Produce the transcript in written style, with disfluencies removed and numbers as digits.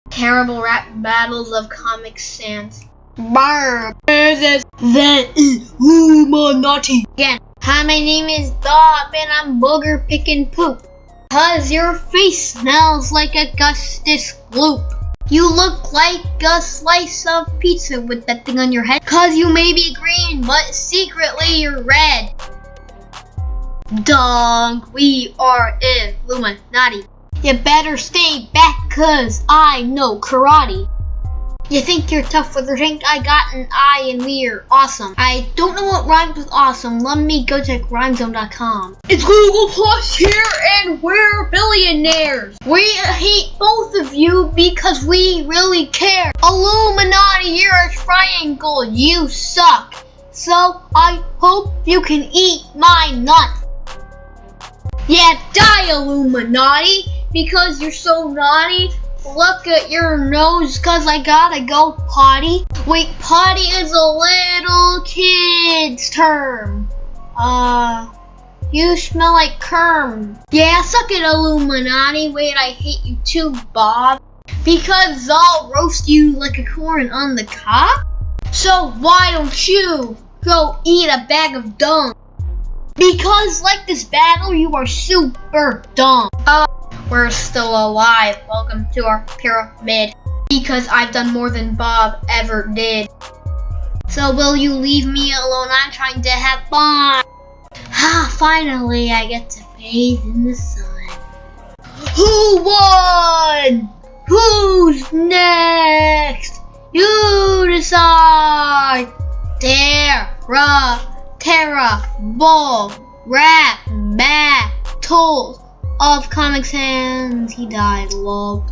Terrible rap battles of Comic Sans. Barb versus the Illuminati. Again, hi, my name is Bob and I'm booger picking poop. Cause your face smells like Augustus Gloop. You look like a slice of pizza with that thing on your head. Cause you may be green, but secretly you're red. Dog, we are Illuminati. You better stay back cause I know karate. You think you're tough with your tank? I got an eye and we're awesome. I don't know what rhymes with awesome. Let me go check rhymezone.com. It's Google Plus here and we're billionaires. We hate both of you because we really care. Illuminati, you're a triangle. You suck. So I hope you can eat my nut. Yeah, die Illuminati because you're so naughty. Look at your nose, cause I gotta go potty. Wait, potty is a little kid's term. You smell like Kerm. Yeah, suck it, Illuminati. Wait, I hate you too, Bob. Because I'll roast you like a corn on the cob. So why don't you go eat a bag of dung? Because like this battle, you are super dumb. We're still alive. Welcome to our pyramid. Because I've done more than Bob ever did. So will you leave me alone? I'm trying to have fun. Finally I get to bathe in the sun. Who won? Who's next? You decide. Terrible rap battle of Comic Sans. He died, lol.